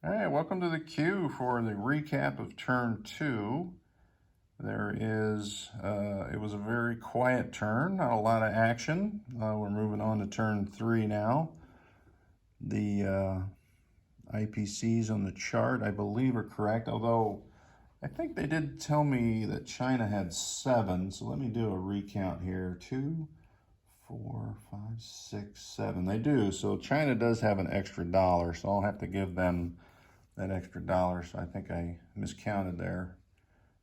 All right, welcome to the queue for the recap of turn 2. It was a very quiet turn, not a lot of action. We're moving on to turn 3 now. The IPCs on the chart, I believe, are correct, although I think they did tell me that China had 7, so let me do a recount here. 2, 4, 5, 6, 7. They do, so China does have an extra dollar, so I'll have to give them that extra dollar, so I think I miscounted there.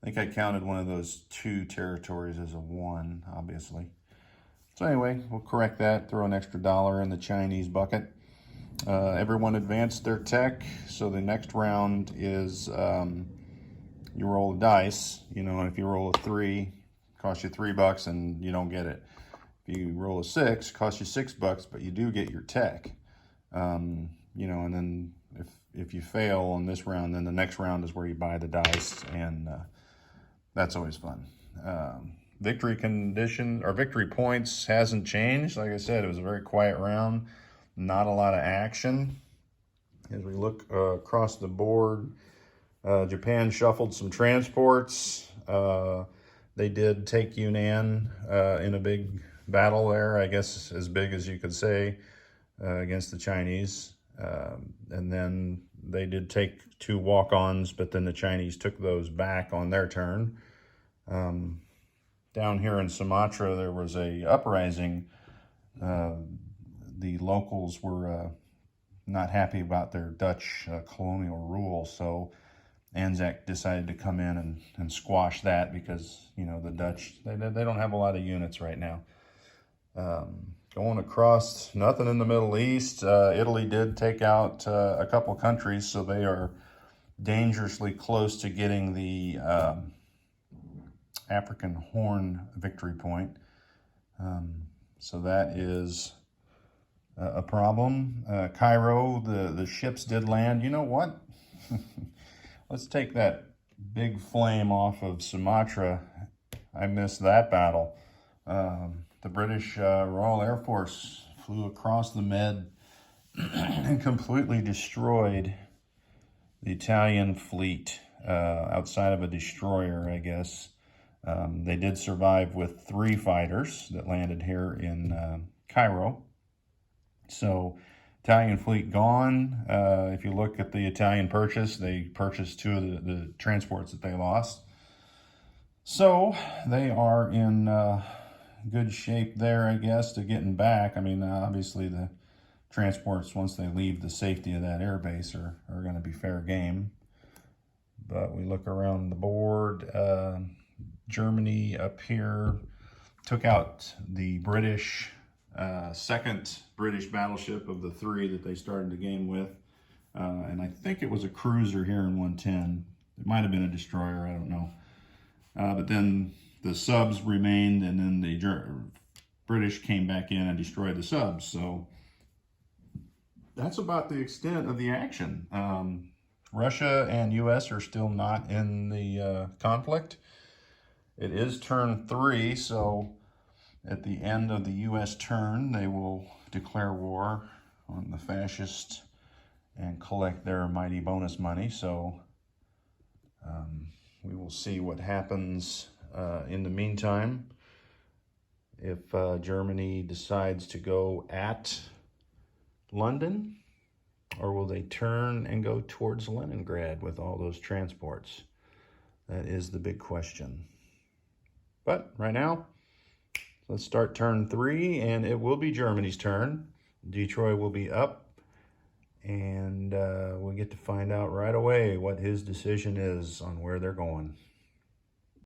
I think I counted one of those 2 territories as a 1, obviously. So anyway, we'll correct that, throw an extra dollar in the Chinese bucket. Everyone advanced their tech, so the next round is you roll a dice, and if you roll a 3, it costs you $3 and you don't get it. If you roll a 6, it costs you $6, but you do get your tech. And then if you fail on this round, then the next round is where you buy the dice, and that's always fun. Victory condition or victory points hasn't changed. Like I said, it was a very quiet round, not a lot of action. As we look across the board, Japan shuffled some transports. They did take Yunnan in a big battle there, I guess as big as you could say, against the Chinese. And then they did take 2 walk-ons, but then the Chinese took those back on their turn. Down here in Sumatra, there was a uprising. The locals were not happy about their Dutch colonial rule, so Anzac decided to come in and squash that because, the Dutch, they don't have a lot of units right now. Going across, nothing in the Middle East. Italy did take out a couple countries, so they are dangerously close to getting the African Horn victory point. So that is a problem. Cairo, the ships did land. You know what? Let's take that big flame off of Sumatra. I missed that battle. The British Royal Air Force flew across the Med and completely destroyed the Italian fleet outside of a destroyer, I guess. They did survive with 3 fighters that landed here in Cairo. So Italian fleet gone. If you look at the Italian purchase, they purchased 2 of the transports that they lost. So they are in good shape there, I guess, to getting back. I mean, obviously the transports, once they leave the safety of that airbase, are going to be fair game. But we look around the board. Germany up here took out the British, second British battleship of the 3 that they started the game with. And I think it was a cruiser here in 110. It might have been a destroyer, I don't know. But then the subs remained, and then the British came back in and destroyed the subs. So that's about the extent of the action. Russia and U.S. are still not in the conflict. It is turn 3, so at the end of the U.S. turn, they will declare war on the fascists and collect their mighty bonus money. So we will see what happens in the meantime. If Germany decides to go at London, or will they turn and go towards Leningrad with all those transports? That is the big question. But right now, let's start turn 3, and it will be Germany's turn. Detroit will be up, and we'll get to find out right away what his decision is on where they're going.